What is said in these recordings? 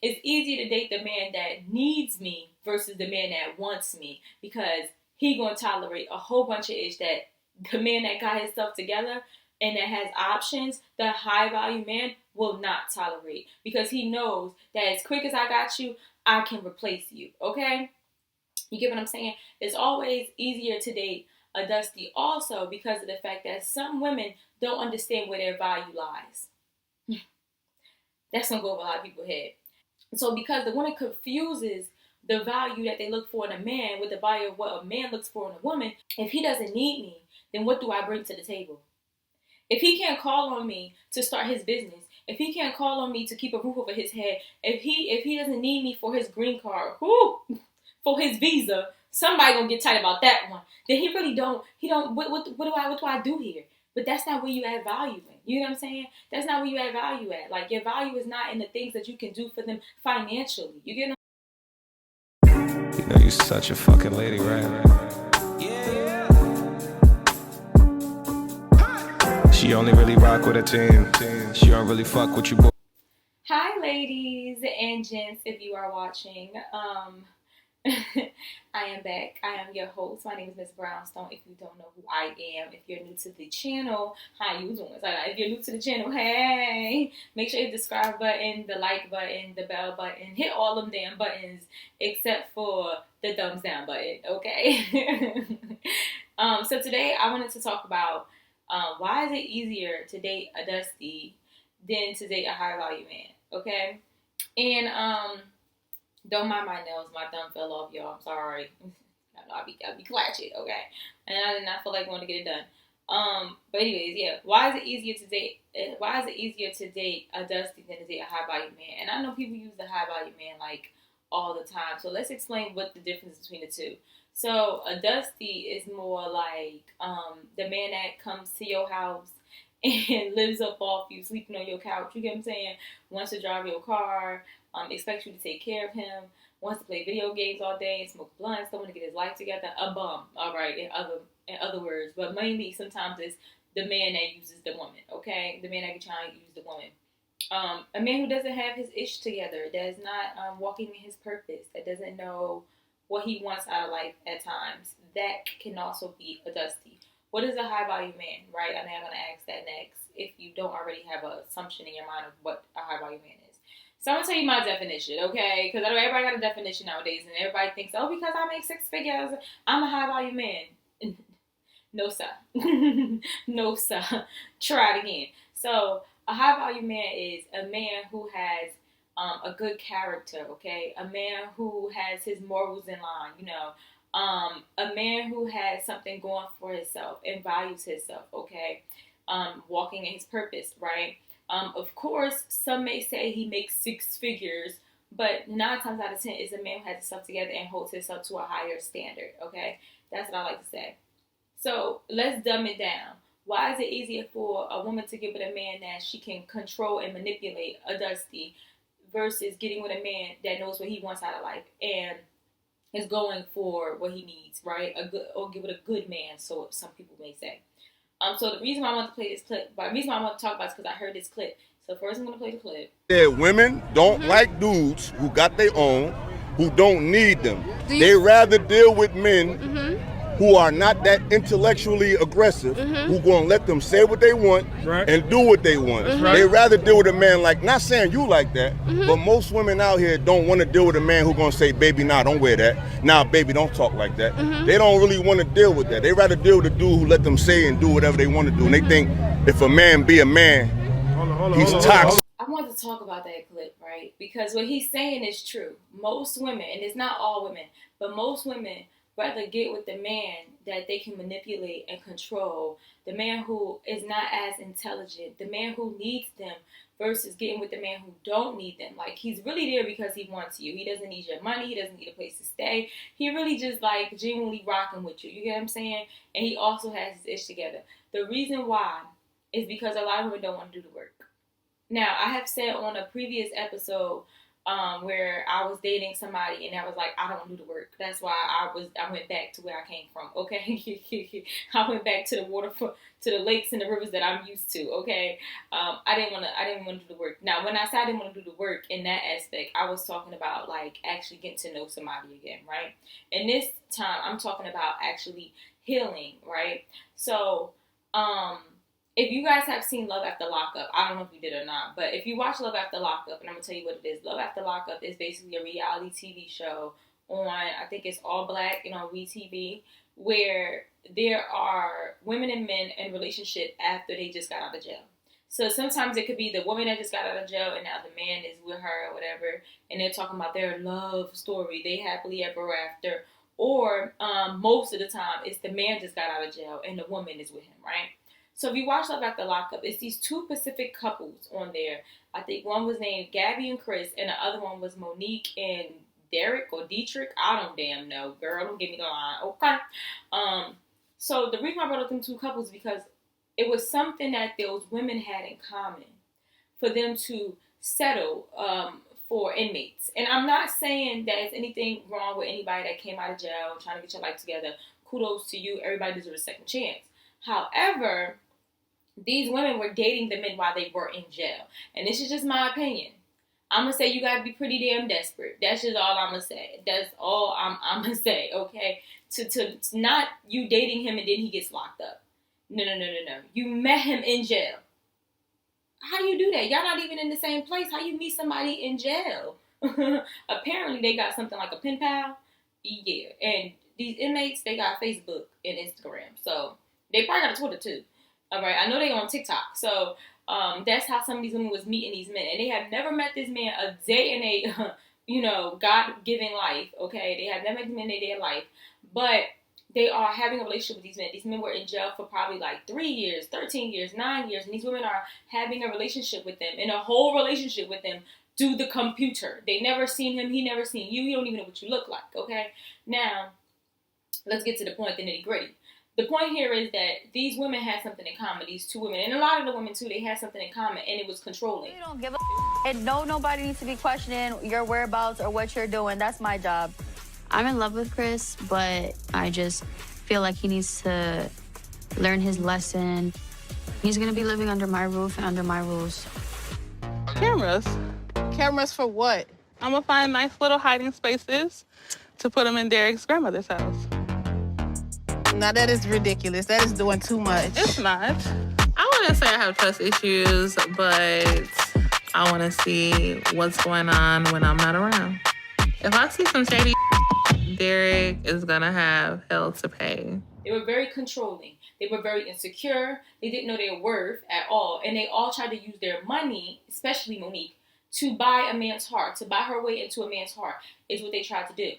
it's easier to date the man that needs me versus the man that wants me, because he gonna tolerate a whole bunch of ish that the man that got himself together and that has options, the high value man will not tolerate, because he knows that as quick as I got you, I can replace you. Okay? You get what I'm saying? It's always easier to date a dusty also because of the fact that some women don't understand where their value lies. That's gonna go over a lot of people's head. So because the woman confuses the value that they look for in a man with the value of what a man looks for in a woman, if he doesn't need me, then what do I bring to the table? If he can't call on me to start his business, if he can't call on me to keep a roof over his head, if he doesn't need me for his green card, for his visa, somebody gonna get tight about that one. Then he really don't. He don't. What do I do here? But that's not where you add value in. You know what I'm saying? That's not where you add value at. Like, your value is not in the things that you can do for them financially. You get what You know you're such a fucking lady, right? She only really rock with a team. She don't really fuck with you, boy. Hi, ladies and gents, if you are watching. I am back. I am your host. My name is Miss Brownstone. If you don't know who I am, if you're new to the channel, how you doing? If you're new to the channel, hey, make sure you hit the subscribe button, the like button, the bell button, hit all them damn buttons except for the thumbs down button, okay? So today I wanted to talk about why is it easier to date a dusty than to date a high value man, okay? And don't mind my nails. My thumb fell off, y'all. I'm sorry. I'll be clatched, okay? And I did not feel like wanting to get it done. But anyways, yeah. Why is it easier to date? Why is it easier to date a dusty than to date a high value man? And I know people use the high value man like all the time. So let's explain what the difference between the two. So a dusty is more like the man that comes to your house and lives up off you, sleeping on your couch. You get what I'm saying? Wants to drive your car. Expects you to take care of him, wants to play video games all day and smoke blunts, don't want to get his life together, a bum, all right, in other words. But mainly, sometimes it's the man that uses the woman, okay? The man that can try and use the woman. A man who doesn't have his ish together, that's not walking in his purpose, that doesn't know what he wants out of life at times, that can also be a dusty. What is a high value man, right? I'm going to ask that next if you don't already have an assumption in your mind of what a high value man is. So I'm going to tell you my definition, okay? Because I know everybody got a definition nowadays, and everybody thinks, oh, because I make 6 figures, I'm a high-value man. No, sir. No, sir. Try it again. So a high-value man is a man who has a good character, okay? A man who has his morals in line, you know. A man who has something going for himself and values himself, okay? Walking in his purpose, right? Of course, some may say he makes 6 figures, but 9 times out of 10 is a man who has himself together and holds himself to a higher standard, okay? That's what I like to say. So let's dumb it down. Why is it easier for a woman to get with a man that she can control and manipulate, a dusty, versus getting with a man that knows what he wants out of life and is going for what he needs, right? Or get with a good man, so some people may say. So the reason why I want to play this clip, the reason why I want to talk about it is because I heard this clip. So first I'm going to play the clip. Yeah, women don't like dudes who got their own, who don't need them. They rather deal with men who are not that intellectually aggressive, who gonna let them say what they want and do what they want. They rather deal with a man like, not saying you like that, but most women out here don't want to deal with a man who gonna say, baby, nah, don't wear that. Nah, baby, don't talk like that. They don't really want to deal with that. They rather deal with a dude who let them say and do whatever they want to do. And they think if a man be a man, he's toxic. I want to talk about that clip, right? Because what he's saying is true. Most women, and it's not all women, but most women rather get with the man that they can manipulate and control, the man who is not as intelligent, the man who needs them, versus getting with the man who don't need them. Like, he's really there because he wants you. He doesn't need your money. He doesn't need a place to stay. He really just, like, genuinely rocking with you. You get what I'm saying? And he also has his ish together. The reason why is because a lot of women don't want to do the work. Now, I have said on a previous episode where I was dating somebody and I was like, I don't do the work. That's why I went back to where I came from. Okay, I went back to the to the lakes and the rivers that I'm used to. Okay, I didn't want to do the work. Now, when I said I didn't want to do the work in that aspect, I was talking about like actually getting to know somebody again, right? And this time, I'm talking about actually healing, right? So, if you guys have seen Love After Lockup, I don't know if you did or not, but if you watch Love After Lockup, and I'm going to tell you what it is. Love After Lockup is basically a reality TV show on, I think it's all black and on WeTV, where there are women and men in relationship after they just got out of jail. So sometimes it could be the woman that just got out of jail and now the man is with her or whatever, and they're talking about their love story, they happily ever after. Or most of the time, it's the man just got out of jail and the woman is with him, right? So if you watch Love After Lockup, it's these two Pacific couples on there. I think one was named Gabby and Chris, and the other one was Monique and Derek or Dietrich. I don't damn know, girl. Don't give me the line. Okay. So the reason I brought up them two couples is because it was something that those women had in common for them to settle for inmates. And I'm not saying that there's anything wrong with anybody that came out of jail trying to get your life together. Kudos to you. Everybody deserves a second chance. However, these women were dating the men while they were in jail. And this is just my opinion. I'm going to say you got to be pretty damn desperate. That's just all I'm going to say. That's all I'm going to say, okay? To not you dating him and then he gets locked up. No. You met him in jail. How do you do that? Y'all not even in the same place. How you meet somebody in jail? Apparently, they got something like a pen pal. Yeah. And these inmates, they got Facebook and Instagram. So, they probably got a Twitter, too. All right, I know they on TikTok. So that's how some of these women was meeting these men. And they have never met this man a day in a, God-given life, okay? They have never met him in their day of life. But they are having a relationship with these men. These men were in jail for probably like 3 years, 13 years, 9 years. And these women are having a relationship with them, and a whole relationship with them through the computer. They never seen him. He never seen you. You don't even know what you look like, okay? Now, let's get to the point, the nitty-gritty. The point here is that these women had something in common, these two women, and a lot of the women too, they had something in common, and it was controlling. You don't give a and nobody needs to be questioning your whereabouts or what you're doing. That's my job. I'm in love with Chris, but I just feel like he needs to learn his lesson. He's gonna be living under my roof and under my rules. Cameras. Cameras for what? I'm gonna find nice little hiding spaces to put them in Derek's grandmother's house. Now that is ridiculous. That is doing too much. It's not. I wouldn't say I have trust issues, but I want to see what's going on when I'm not around. If I see some shady, Derek is gonna have hell to pay. They were very controlling. They were very insecure. They didn't know their worth at all. And they all tried to use their money, especially Monique, to buy a man's heart, to buy her way into a man's heart, is what they tried to do.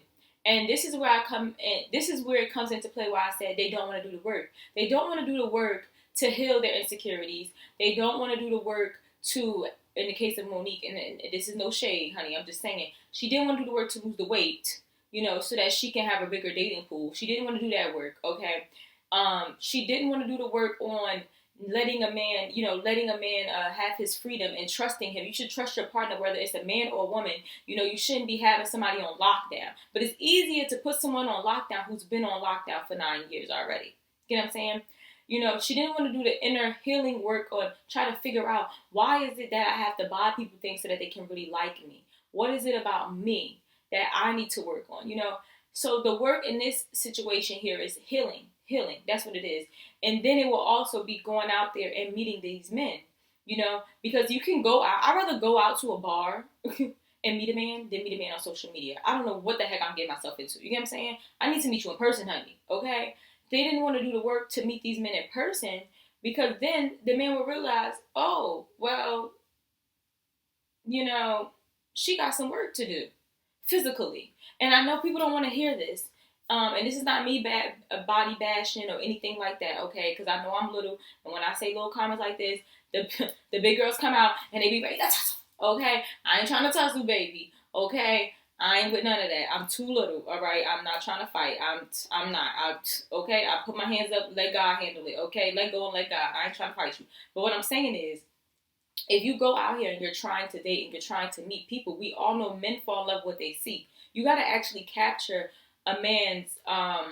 And this is where I come in. This is where it comes into play where I said they don't want to do the work. They don't want to do the work to heal their insecurities. They don't want to do the work to, in the case of Monique, and this is no shade, honey, I'm just saying, she didn't want to do the work to lose the weight, so that she can have a bigger dating pool. She didn't want to do that work, okay? She didn't want to do the work on letting a man have his freedom and trusting him. You should trust your partner, whether it's a man or a woman. You shouldn't be having somebody on lockdown. But it's easier to put someone on lockdown who's been on lockdown for 9 years already. You know what I'm saying? She didn't want to do the inner healing work or try to figure out why is it that I have to buy people things so that they can really like me? What is it about me that I need to work on? So the work in this situation here is healing. That's what it is. And then it will also be going out there and meeting these men, because you can go out. I'd rather go out to a bar and meet a man than meet a man on social media. I don't know what the heck I'm getting myself into. You get what I'm saying? I need to meet you in person, honey. Okay? They didn't want to do the work to meet these men in person because then the man would realize, oh, well, she got some work to do physically. And I know people don't want to hear this. And this is not me body bashing or anything like that, okay? Because I know I'm little, and when I say little comments like this, the big girls come out and they be ready to tussle, okay? I ain't trying to tussle, baby, okay? I ain't with none of that. I'm too little, all right? I'm not trying to fight. I'm not. Okay? I put my hands up, let God handle it, okay? Let go and let God. I ain't trying to fight you. But what I'm saying is, if you go out here and you're trying to date and you're trying to meet people, we all know men fall in love with what they see. You got to actually capture a man's, how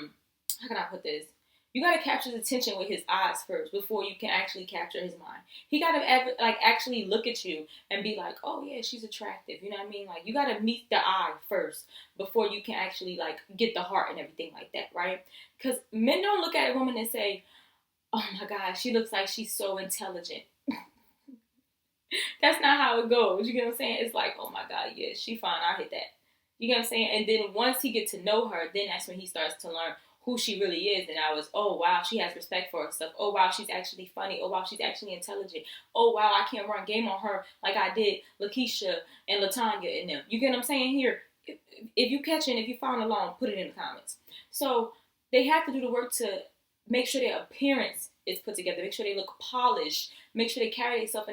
can I put this? You got to capture his attention with his eyes first before you can actually capture his mind. He got to actually look at you and be like, oh yeah, she's attractive. You know what I mean? Like, you got to meet the eye first before you can actually like get the heart and everything like that, right? Because men don't look at a woman and say, oh my God, she looks like she's so intelligent. That's not how it goes. You get what I'm saying? It's like, oh my God, yeah, she fine. I hit that. You get what I'm saying? And then once he gets to know her, then that's when he starts to learn who she really is. And I was, oh wow, she has respect for herself. Oh wow, she's actually funny. Oh wow, she's actually intelligent. Oh wow, I can't run game on her like I did Lakeisha and Latanya and them. You get what I'm saying here? If you catching, if you following along, put it in the comments. So they have to do the work to make sure their appearance is put together. Make sure they look polished. Make sure they carry themselves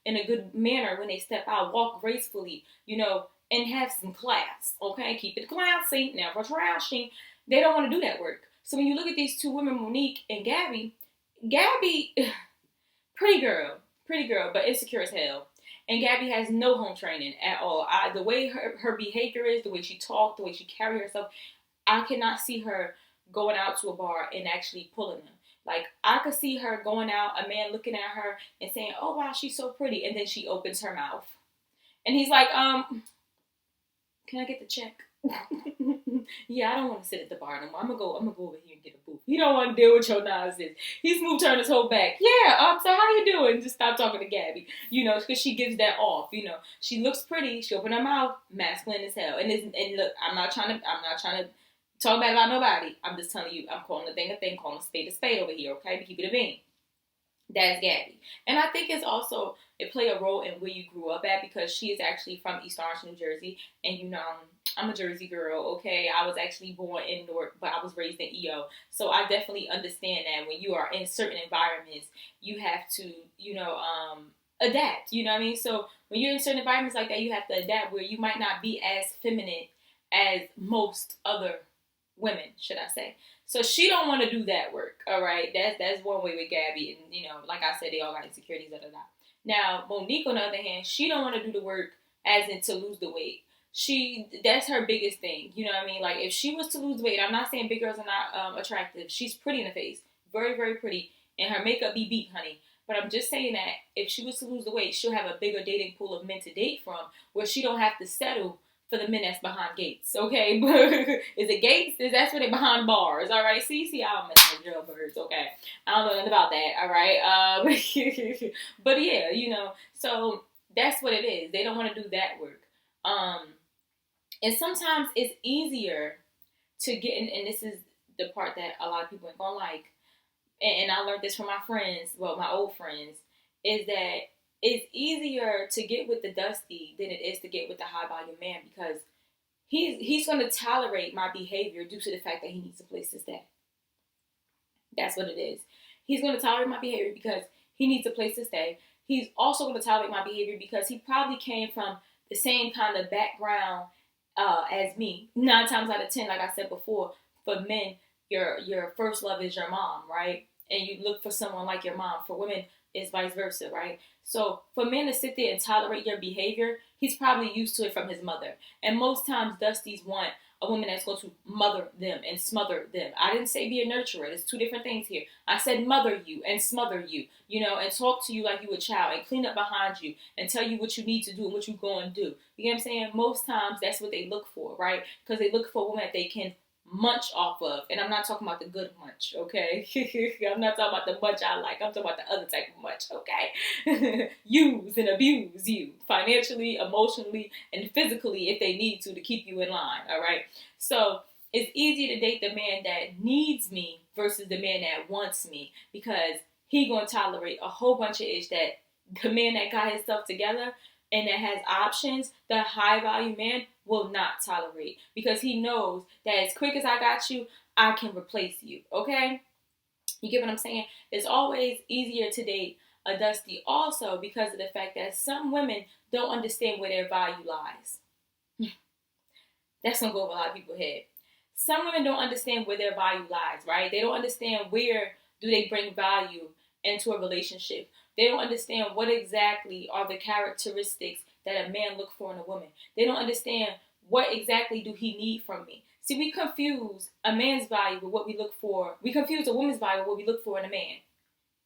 in a good manner when they step out. Walk gracefully, and have some class. Okay, keep it classy, never trashy. They don't want to do that work. So when you look at these two women, Monique and Gabby, pretty girl, but insecure as hell. And Gabby has no home training at all. The way her behavior is, the way she talks, the way she carries herself, I cannot see her going out to a bar and actually pulling them. Like, I could see her going out, a man looking at her and saying, oh, wow, she's so pretty. And then she opens her mouth. And he's like, can I get the check? Yeah, I don't want to sit at the bar no more. I'm gonna go over here and get a booth. He don't want to deal with your nonsense. He smooth turned his whole back. Yeah, so how you doing? Just stop talking to Gabby. Because she gives that off. She looks pretty. She open her mouth, masculine as hell. And look, I'm not trying to talk bad about nobody. I'm just telling you, I'm calling a thing, calling a spade over here, okay? But keep it a bean. That's Gabby. And I think it play a role in where you grew up at, because she is actually from East Orange, New Jersey. And I'm a Jersey girl, okay? I was actually born in Newark, but I was raised in EO. So I definitely understand that when you are in certain environments, you have to, adapt. You know what I mean? So when you're in certain environments like that, you have to adapt, where you might not be as feminine as most other women, should I say. So she don't want to do that work, all right? That's one way with Gabby. And, like I said, they all got insecurities, da-da-da. Now, Monique, on the other hand, she don't want to do the work as in to lose the weight. That's her biggest thing. You know what I mean? Like, if she was to lose weight, I'm not saying big girls are not attractive. She's pretty in the face. Very, very pretty. And her makeup be beat, honey. But I'm just saying that if she was to lose the weight, she'll have a bigger dating pool of men to date from, where she don't have to settle for the men that's behind gates, okay? Is it gates? That's where they behind bars, all right? See, I don't mess with jailbirds, okay? I don't know nothing about that, all right? But yeah, so that's what it is. They don't want to do that work. And sometimes it's easier to get in, and this is the part that a lot of people ain't gonna like, and I learned this from my friends, my old friends, is that it's easier to get with the dusty than it is to get with the high volume man, because he's going to tolerate my behavior due to the fact that he needs a place to stay. That's what it is. He's going to tolerate my behavior because he needs a place to stay. He's also going to tolerate my behavior because he probably came from the same kind of background as me. 9 times out of 10, like I said before, for men, your first love is your mom, right? And you look for someone like your mom. For women, it's vice versa, right? So for men to sit there and tolerate your behavior, he's probably used to it from his mother. And most times, dusties want a woman that's going to mother them and smother them. I didn't say be a nurturer. There's 2 different things here. I said mother you and smother you, and talk to you like you a child and clean up behind you and tell you what you need to do and what you're going to do. You get what I'm saying? Most times, that's what they look for, right? Because they look for a woman that they can munch off of. And I'm not talking about the good munch, okay? I'm not talking about the munch I like. I'm talking about the other type of munch, okay? Use and abuse you financially, emotionally, and physically if they need to keep you in line, all right? So it's easy to date the man that needs me versus the man that wants me, because he gonna tolerate a whole bunch of ish that the man that got his stuff together and that has options, the high value man will not tolerate, because he knows that as quick as I got you, I can replace you, okay? You get what I'm saying? It's always easier to date a dusty also because of the fact that some women don't understand where their value lies. That's going to go over a lot of people's head. Some women don't understand where their value lies, right? They don't understand where do they bring value into a relationship. They don't understand what exactly are the characteristics that a man looks for in a woman. They don't understand what exactly do he need from me. See, we confuse a man's value with what we look for. We confuse a woman's value with what we look for in a man.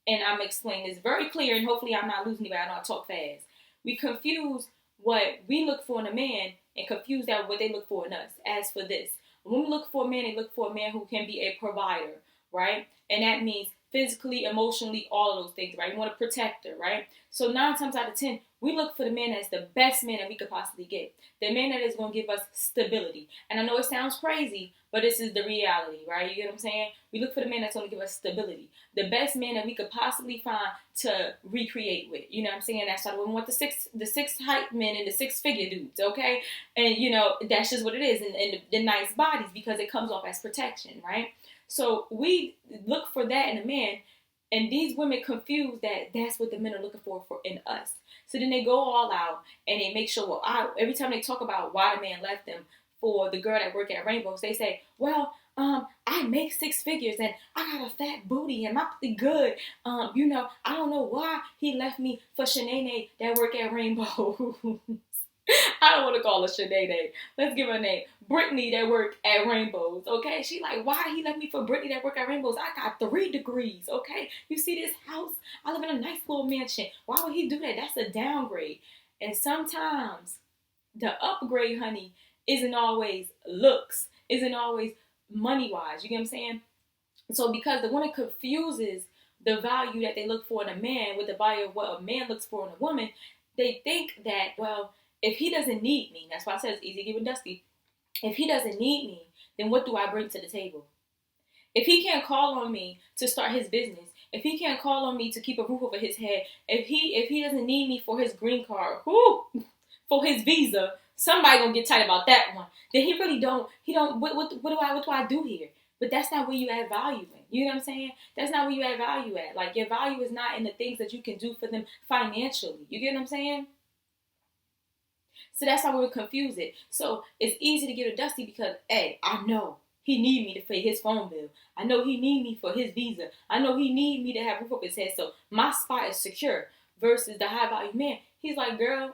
And I'm explaining this very clear, and hopefully I'm not losing anybody. I know I talk fast. We confuse what we look for in a man and confuse that with what they look for in us. As for this, when we look for a man, they look for a man who can be a provider, right? And that means physically, emotionally, all of those things, right? We want a protector, right? So 9 times out of 10, we look for the man that's the best man that we could possibly get. The man that is going to give us stability. And I know it sounds crazy, but this is the reality, right? You get what I'm saying? We look for the man that's going to give us stability. The best man that we could possibly find to recreate with. You know what I'm saying? That's why we want the six height men and the 6-figure dudes, okay? And, you know, that's just what it is. And the nice bodies, because it comes off as protection, right? So we look for that in a man, and these women confuse that that's what the men are looking for in us. So then they go all out and they make sure, well, every time they talk about why the man left them for the girl that work at Rainbows, they say, well, I make 6 figures and I got a fat booty and my booty good. You know, I don't know why he left me for Shanae that work at Rainbow. I don't want to call her Shanae. Let's give her a name. Brittany that work at Rainbows, okay? She like, why he left me for Brittany that work at Rainbows? I got 3 degrees, okay? You see this house? I live in a nice little mansion. Why would he do that? That's a downgrade. And sometimes the upgrade, honey, isn't always looks, isn't always money-wise. You get what I'm saying? So because the woman confuses the value that they look for in a man with the value of what a man looks for in a woman, they think that, well, if he doesn't need me, that's why I said it's easy to give a dusty. If he doesn't need me, then what do I bring to the table? If he can't call on me to start his business, if he can't call on me to keep a roof over his head, if he doesn't need me for his green card, for his visa, somebody gonna get tight about that one. Then he really don't. He don't. What do I do here? But that's not where you add value in. You know what I'm saying? That's not where you add value at. Like, your value is not in the things that you can do for them financially. You get what I'm saying? So that's how we would confuse it. So it's easy to get a dusty because, hey, I know he need me to pay his phone bill. I know he need me for his visa. I know he need me to have roof over his head. So my spot is secure. Versus the high value man. He's like, girl,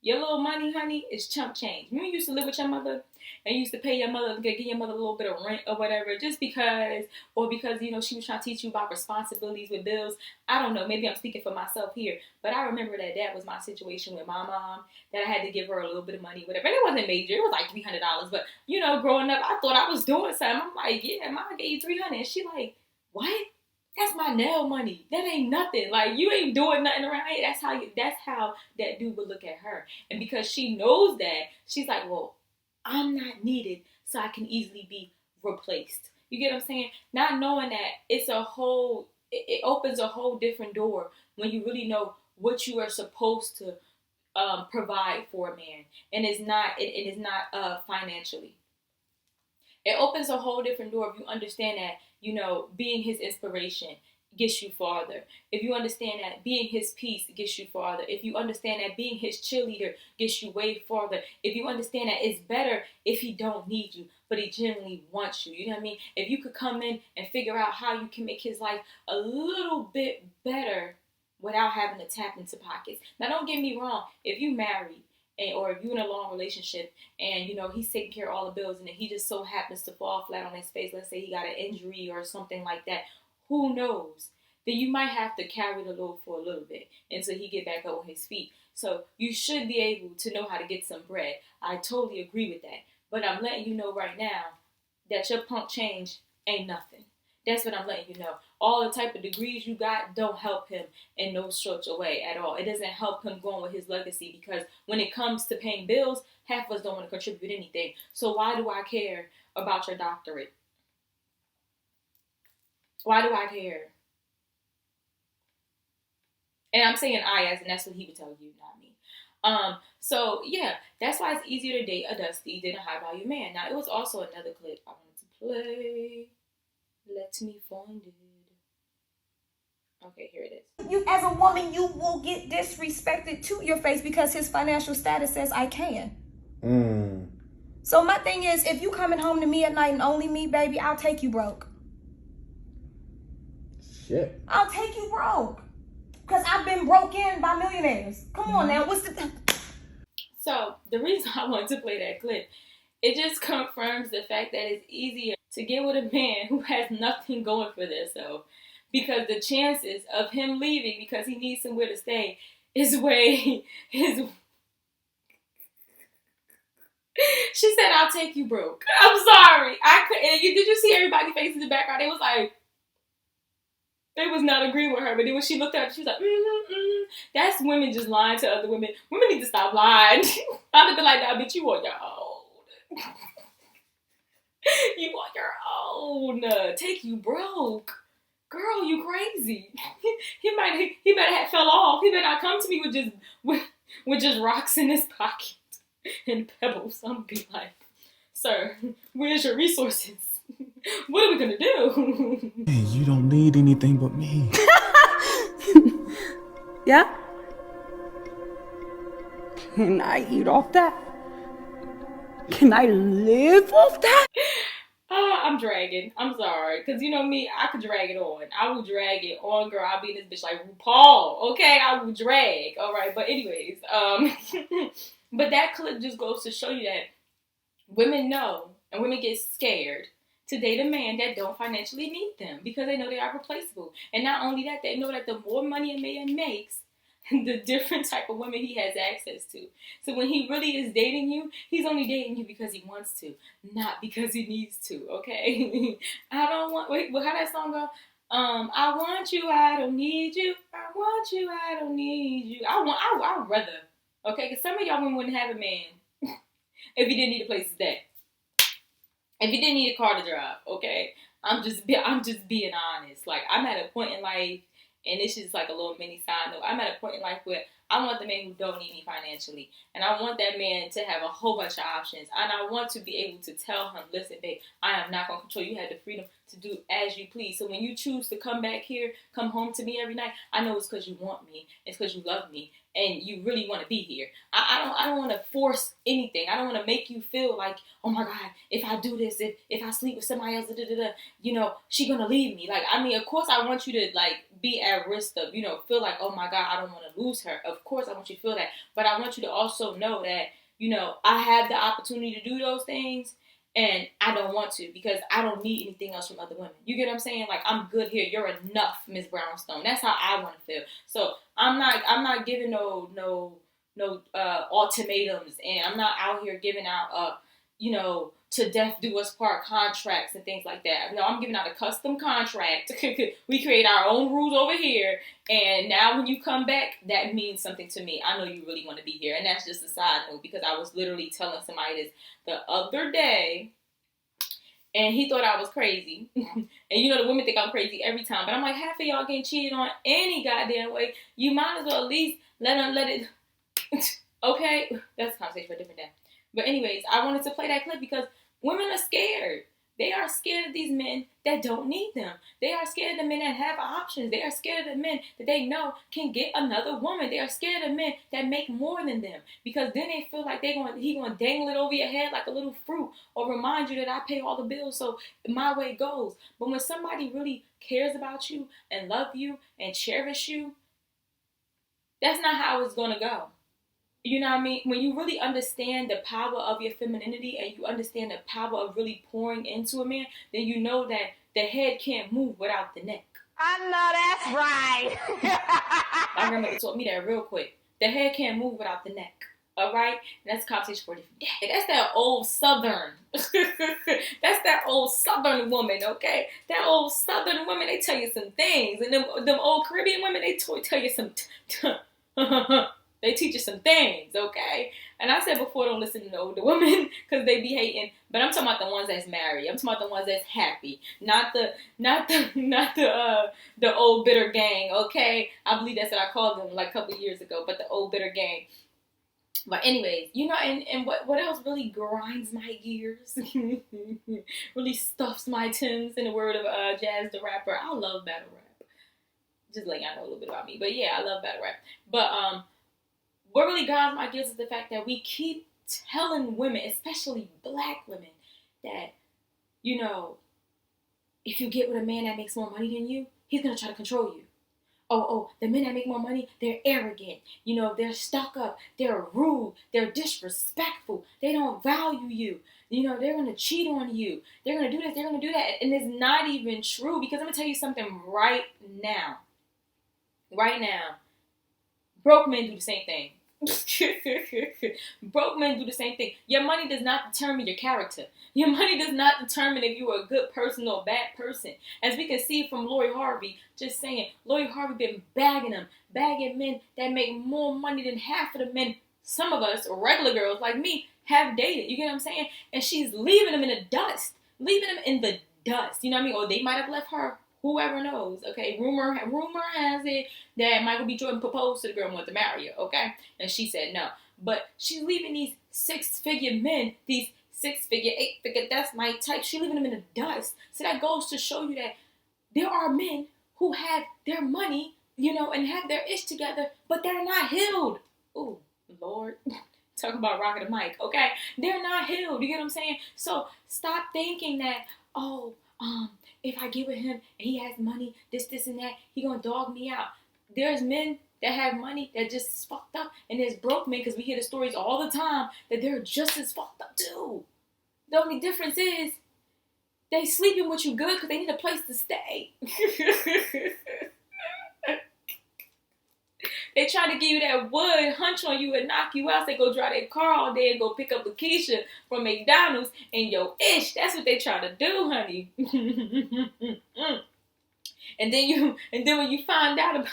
your little money, honey, is chump change. You used to live with your mother and you used to pay your mother, give your mother a little bit of rent or whatever, just because, or because, you know, she was trying to teach you about responsibilities with bills. I don't know. Maybe I'm speaking for myself here, but I remember that was my situation with my mom, that I had to give her a little bit of money, whatever. And it wasn't major. It was like $300. But, you know, growing up, I thought I was doing something. I'm like, yeah, mom, I gave you $300. And she like, what? That's my nail money. That ain't nothing. Like, you ain't doing nothing around here. That's how that dude would look at her. And because she knows that, she's like, well, I'm not needed, so I can easily be replaced. You get what I'm saying? Not knowing that it opens a whole different door when you really know what you are supposed to provide for a man. And it is not financially. It opens a whole different door if you understand that, you know, being his inspiration gets you farther. If you understand that being his peace gets you farther. If you understand that being his cheerleader gets you way farther. If you understand that it's better if he don't need you, but he genuinely wants you. You know what I mean? If you could come in and figure out how you can make his life a little bit better without having to tap into pockets. Now, don't get me wrong. If you married, or if you're in a long relationship and, you know, he's taking care of all the bills and then he just so happens to fall flat on his face, let's say he got an injury or something like that, who knows? Then you might have to carry the load for a little bit until he get back up on his feet. So you should be able to know how to get some bread. I totally agree with that. But I'm letting you know right now that your punk change ain't nothing. That's what I'm letting you know. All the type of degrees you got don't help him in no stretch of way at all. It doesn't help him going with his legacy because when it comes to paying bills, half of us don't want to contribute anything. So why do I care about your doctorate? Why do I care? And I'm saying and that's what he would tell you, not me. So yeah, that's why it's easier to date a dusty than a high value man. Now, it was also another clip I wanted to play. Let me find it. Okay, here it is. You, as a woman, you will get disrespected to your face because his financial status says I can. So my thing is, if you coming home to me at night and only me, baby, I'll take you broke. Shit. I'll take you broke. Because I've been broke in by millionaires. Come on now, what's the... So, the reason I wanted to play that clip, it just confirms the fact that it's easier to get with a man who has nothing going for themselves. Because the chances of him leaving because he needs somewhere to stay is way... She said, I'll take you broke. I'm sorry. I couldn't. Did you see everybody's face in the background? They was like... They was not agreeing with her, but then when she looked at her, she was like, That's women just lying to other women. Women need to stop lying. I'd be like, nah, bitch, you on your own. You on your own. Take you broke. Girl, you crazy. He better have fell off. He better not come to me with just rocks in his pocket and pebbles. I'm gonna be like, sir, where's your resources? What are we gonna do? Hey, you don't need anything but me. Yeah? Can I eat off that? Can I live off that? I'm dragging. I'm sorry. Because you know me, I could drag it on. I will drag it on, girl. I'll be in this bitch like RuPaul. Okay? I will drag. Alright, but anyways. But that clip just goes to show you that women know and women get scared to date a man that don't financially need them because they know they are replaceable. And not only that, they know that the more money a man makes, the different type of women he has access to. So when he really is dating you, he's only dating you because he wants to, not because he needs to, okay? I don't want, wait, how that song go? I want you, I don't need you. I want you, I don't need you. I'd rather, okay? Because some of y'all women wouldn't have a man if he didn't need a place to stay. If you didn't need a car to drive, okay? I'm just being honest. Like, I'm at a point in life, and this is like a little mini side note. I'm at a point in life where I want the man who don't need me financially. And I want that man to have a whole bunch of options. And I want to be able to tell him, listen, babe, I am not going to control you. You have the freedom to do as you please. So when you choose to come back here, come home to me every night, I know it's because you want me. It's because you love me. And you really want to be here. I don't want to force anything. I don't want to make you feel like, oh my God, if I do this, if I sleep with somebody else, you know, she gonna leave me. Like, I mean, of course I want you to like be at risk of, you know, feel like, oh my God, I don't want to lose her. Of course I want you to feel that. But I want you to also know that, you know, I have the opportunity to do those things. And I don't want to because I don't need anything else from other women. You get what I'm saying? Like, I'm good here. You're enough, Miss Brownstone. That's how I want to feel. So I'm not giving no ultimatums, and I'm not out here giving out you know, to death do us part contracts and things like that. No, I'm giving out a custom contract. We create our own rules over here, and now when you come back, that means something to me. I know you really want to be here, and that's just a side note because I was literally telling somebody this the other day, and he thought I was crazy. And you know the women think I'm crazy every time, but I'm like, half of y'all getting cheated on any goddamn way. You might as well at least let it. Okay, that's a conversation for a different day. But anyways, I wanted to play that clip because women are scared. They are scared of these men that don't need them. They are scared of the men that have options. They are scared of the men that they know can get another woman. They are scared of men that make more than them because then they feel like he gonna dangle it over your head like a little fruit or remind you that I pay all the bills so my way goes. But when somebody really cares about you and love you and cherish you, that's not how it's gonna go. You know what I mean? When you really understand the power of your femininity and you understand the power of really pouring into a man, then you know that the head can't move without the neck. I know that's right. My grandmother taught me that real quick. The head can't move without the neck. All right? And that's a conversation for a different day. That's that old Southern. That's that old Southern woman, okay? That old Southern woman, they tell you some things. And them old Caribbean women, they tell you some... They teach you some things, okay? And I said before, don't listen to the older women because they be hating. But I'm talking about the ones that's married. I'm talking about the ones that's happy, not the old bitter gang, okay? I believe that's what I called them like a couple years ago. But the old bitter gang. But anyways, you know, and what else really grinds my gears, really stuffs my Timbs, in the word of Jazz the Rapper. I love battle rap. Just letting y'all know a little bit about me. But yeah, I love battle rap. But what really grinds my gears is the fact that we keep telling women, especially black women, that, you know, if you get with a man that makes more money than you, he's going to try to control you. Oh, the men that make more money, they're arrogant. You know, they're stuck up. They're rude. They're disrespectful. They don't value you. You know, they're going to cheat on you. They're going to do this. They're going to do that. And it's not even true, because I'm going to tell you something right now. Right now. Broke men do the same thing. Broke men do the same thing. Your money does not determine your character. Your money does not determine if you are a good person or a bad person. As we can see from Lori Harvey, just saying, Lori Harvey been bagging men that make more money than half of the men some of us, or regular girls like me, have dated. You get what I'm saying? And she's leaving them in the dust. Leaving them in the dust. You know what I mean? Or they might have left her. Whoever knows, okay? Rumor has it that Michael B. Jordan proposed to the girl and wanted to marry her, okay? And she said no. But she's leaving these 6-figure men, these 6-figure, 8-figure, that's my type. She's leaving them in the dust. So that goes to show you that there are men who have their money, you know, and have their ish together, but they're not healed. Ooh, Lord. Talk about rocking the mic, okay? They're not healed. You get what I'm saying? So stop thinking that, if I get with him and he has money, this and that, he gonna dog me out. There's men that have money that just is fucked up, and there's broke men, because we hear the stories all the time that they're just as fucked up too. The only difference is they sleeping with you good because they need a place to stay. They try to give you that wood, hunch on you and knock you out. So they go drive their car all day and go pick up Lakeisha from McDonald's and yo ish. That's what they try to do, honey. And then when you find out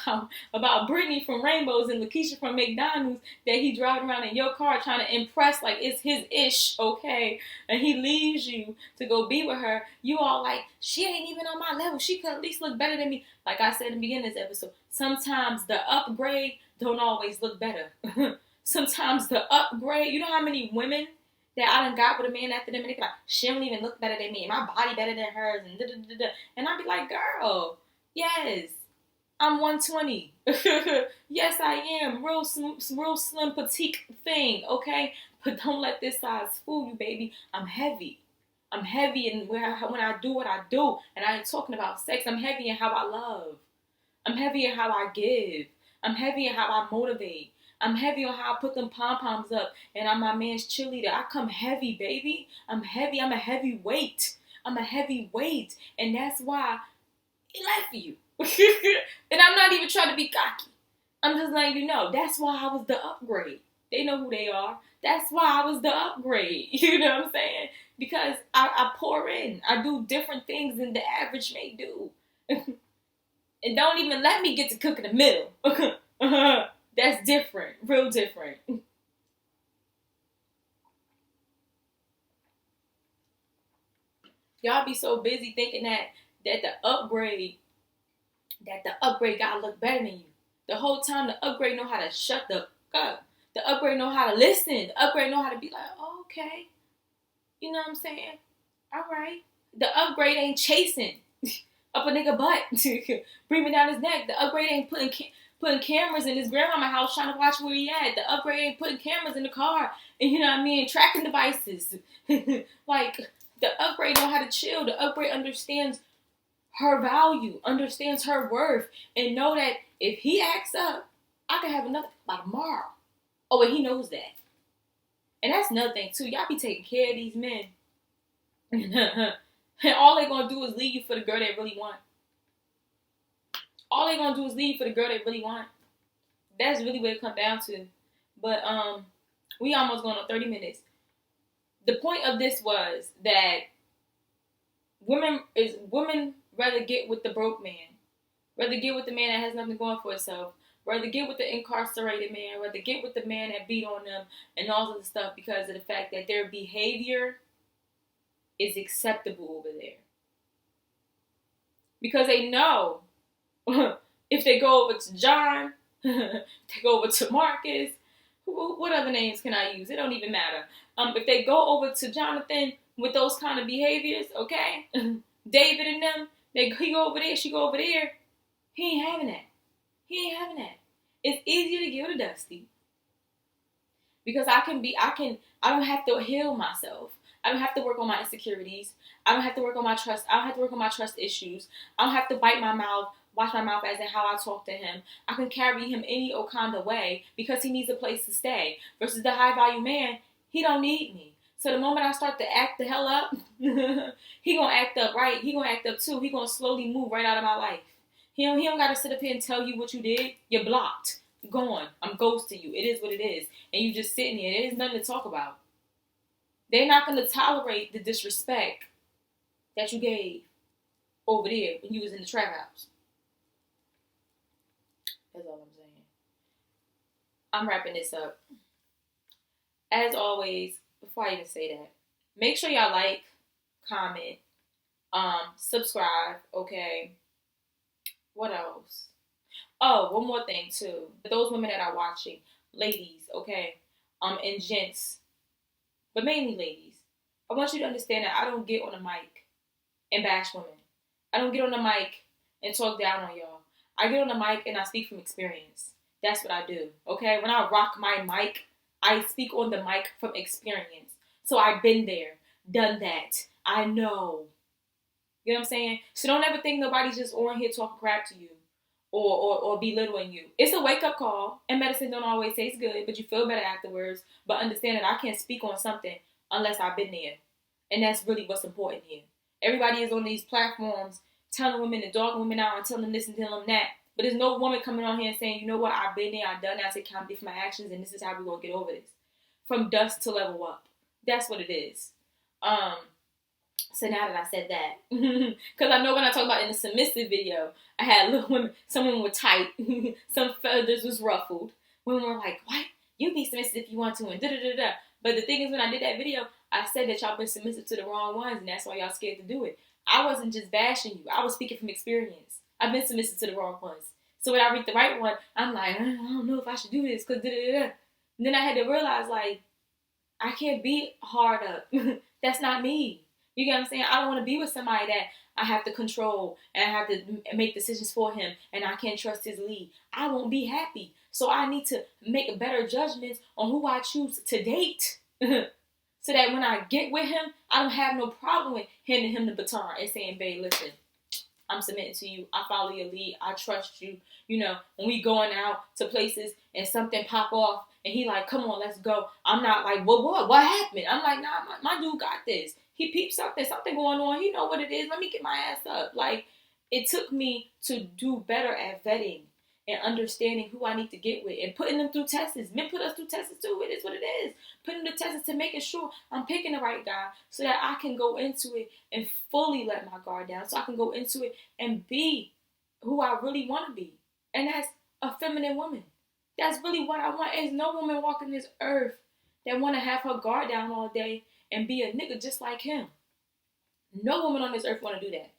about Brittany from Rainbows and Lakeisha from McDonald's, that he driving around in your car trying to impress like it's his ish, okay? And he leaves you to go be with her. You all like, she ain't even on my level. She could at least look better than me. Like I said in the beginning of this episode, sometimes the upgrade don't always look better. Sometimes the upgrade, you know how many women that I done got with a man after them and they be like, she don't even look better than me. My body better than hers. And da-da-da-da. And I be like, girl, yes, I'm 120. Yes, I am. Real slim, petite thing, okay? But don't let this size fool you, baby. I'm heavy. I'm heavy in when I do what I do. And I ain't talking about sex. I'm heavy in how I love. I'm heavy in how I give. I'm heavy in how I motivate. I'm heavy on how I put them pom-poms up. And I'm my man's cheerleader. I come heavy, baby. I'm heavy. I'm a heavy weight. I'm a heavy weight. And that's why he left you. And I'm not even trying to be cocky. I'm just letting you know. That's why I was the upgrade. They know who they are. That's why I was the upgrade. You know what I'm saying? Because I pour in. I do different things than the average may do. And don't even let me get to cook in the middle. That's different. Real different. Y'all be so busy thinking that the upgrade gotta look better than you. The whole time the upgrade know how to shut the up. The upgrade know how to listen. The upgrade know how to be like, oh, okay. You know what I'm saying? All right. The upgrade ain't chasing up a nigga butt, breathing down his neck. The upgrade ain't putting cameras in his grandmama house trying to watch where he at. The upgrade ain't putting cameras in the car and, you know what I mean, tracking devices. Like, the upgrade know how to chill. The upgrade understands her value, understands her worth, and know that if he acts up, I can have another by tomorrow. Oh, and he knows that. And that's another thing, too. Y'all be taking care of these men. And all they gonna do is leave you for the girl they really want. All they gonna do is leave you for the girl they really want. That's really what it comes down to. But we almost going on 30 minutes. The point of this was that women rather get with the broke man, rather get with the man that has nothing going for itself, rather get with the incarcerated man, rather get with the man that beat on them and all of the stuff because of the fact that their behavior is acceptable over there. Because they know if they go over to John, they go over to Marcus, what other names can I use? It don't even matter. If they go over to Jonathan with those kind of behaviors, okay, David and them, he go over there, she go over there, he ain't having that. He ain't having that. It's easier to give it a Dusty. Because I don't have to heal myself. I don't have to work on my insecurities. I don't have to work on my trust. I don't have to work on my trust issues. I don't have to bite my mouth, watch my mouth as in how I talk to him. I can carry him any old kind of way because he needs a place to stay. Versus the high value man, he don't need me. So the moment I start to act the hell up, he gonna act up, right? He gonna act up too. He gonna slowly move right out of my life. He don't gotta sit up here and tell you what you did. You're blocked. Gone. I'm ghosting you. It is what it is. And you just sitting here. There's nothing to talk about. They're not gonna tolerate the disrespect that you gave over there when you was in the trap house. That's all I'm saying. I'm wrapping this up. As always, before I even say that, make sure y'all like, comment, subscribe, okay? What else? Oh, one more thing too. Those women that are watching, ladies, okay, and gents, but mainly ladies, I want you to understand that I don't get on the mic and bash women. I don't get on the mic and talk down on y'all. I get on the mic and I speak from experience. That's what I do, okay? When I rock my mic, I speak on the mic from experience. So I've been there, done that. I know. You know what I'm saying? So don't ever think nobody's just on here talking crap to you or belittling you. It's a wake-up call, and medicine don't always taste good, but you feel better afterwards. But understand that I can't speak on something unless I've been there. And that's really what's important here. Everybody is on these platforms telling women and dogging women out and telling them this and telling them that. But there's no woman coming on here and saying, you know what, I've been there, I've done that, I take accountability for my actions, and this is how we're going to get over this. From dust to level up. That's what it is. So now that I said that, because I know when I talk about in the submissive video, I had little women, some women were tight, some feathers was ruffled. Women were like, what? You be submissive if you want to, and da-da-da-da. But the thing is, when I did that video, I said that y'all been submissive to the wrong ones, and that's why y'all scared to do it. I wasn't just bashing you. I was speaking from experience. I've been submissive to the wrong ones. So when I read the right one, I'm like, I don't know if I should do this, because da-da-da-da. And then I had to realize, like, I can't be hard up. That's not me. You get what I'm saying? I don't want to be with somebody that I have to control and I have to make decisions for him and I can't trust his lead. I won't be happy. So I need to make better judgments on who I choose to date. So that when I get with him, I don't have no problem with handing him the baton and saying, babe, listen, I'm submitting to you. I follow your lead. I trust you. You know, when we going out to places and something pop off and he like, come on, let's go. I'm not like, what happened? I'm like, nah, my dude got this. He peeped something going on. He know what it is. Let me get my ass up. Like, it took me to do better at vetting and understanding who I need to get with and putting them through tests. Men put us through tests too. It is what it is. Putting the tests to making sure I'm picking the right guy so that I can go into it and fully let my guard down. So I can go into it and be who I really want to be. And that's a feminine woman. That's really what I want. There's no woman walking this earth that want to have her guard down all day and be a nigga just like him. No woman on this earth want to do that.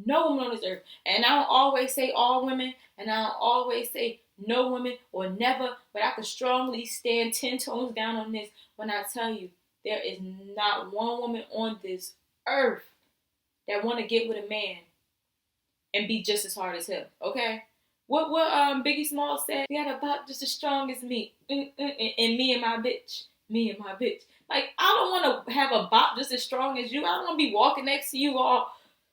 No woman on this earth. And I don't always say all women, and I don't always say no women or never, but I can strongly stand 10 tones down on this when I tell you there is not one woman on this earth that want to get with a man and be just as hard as him, okay? What Biggie Smalls said, you got a bop just as strong as me, and me and my bitch. Me and my bitch. Like, I don't want to have a bop just as strong as you. I don't want to be walking next to you all,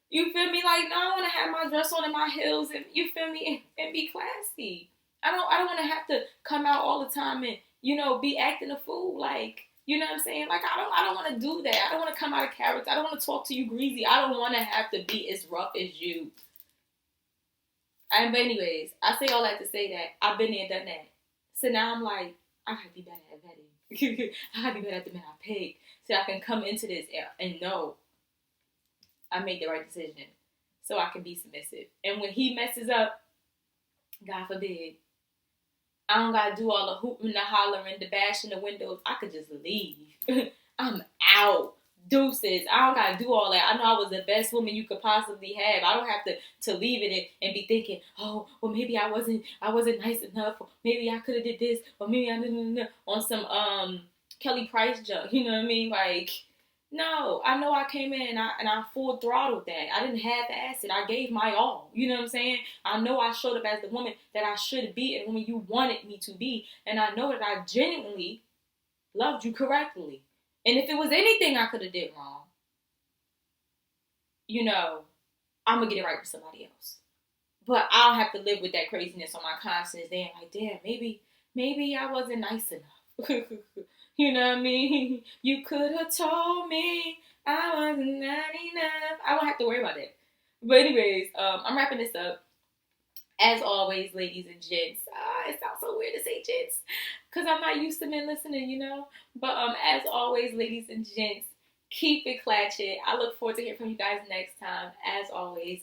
you feel me? Like, no, I want to have my dress on and my heels, and you feel me, and be classy. I don't want to have to come out all the time and, you know, be acting a fool. Like, you know what I'm saying? Like, I don't want to do that. I don't want to come out of character. I don't want to talk to you greasy. I don't want to have to be as rough as you. But anyways, I say all that to say that I've been there, done that. So now I'm like, I gotta be better at vetting. I gotta be better at the men I pick, so I can come into this and know I made the right decision, so I can be submissive. And when he messes up, God forbid, I don't gotta do all the hooping, the hollering, the bashing the windows. I could just leave. I'm out. Deuces. I don't gotta do all that. I know I was the best woman you could possibly have. I don't have to leave it and be thinking, oh, well, maybe I wasn't nice enough, or maybe I could have did this, or maybe I didn't on some Kelly Price junk. You know what I mean? Like, no, I know I came in and I full throttled that. I didn't half-ass it. I gave my all. You know what I'm saying? I know I showed up as the woman that I should be and the woman you wanted me to be. And I know that I genuinely loved you correctly. And if it was anything I could have did wrong, you know, I'm going to get it right with somebody else. But I'll have to live with that craziness on my conscience. Then like, damn, maybe I wasn't nice enough. You know what I mean? You could have told me I wasn't not enough. I won't have to worry about that. But anyways, I'm wrapping this up. As always, ladies and gents. It sounds so weird to say gents because I'm not used to men listening, you know. But as always, ladies and gents, keep it clatchet. I look forward to hearing from you guys next time. As always.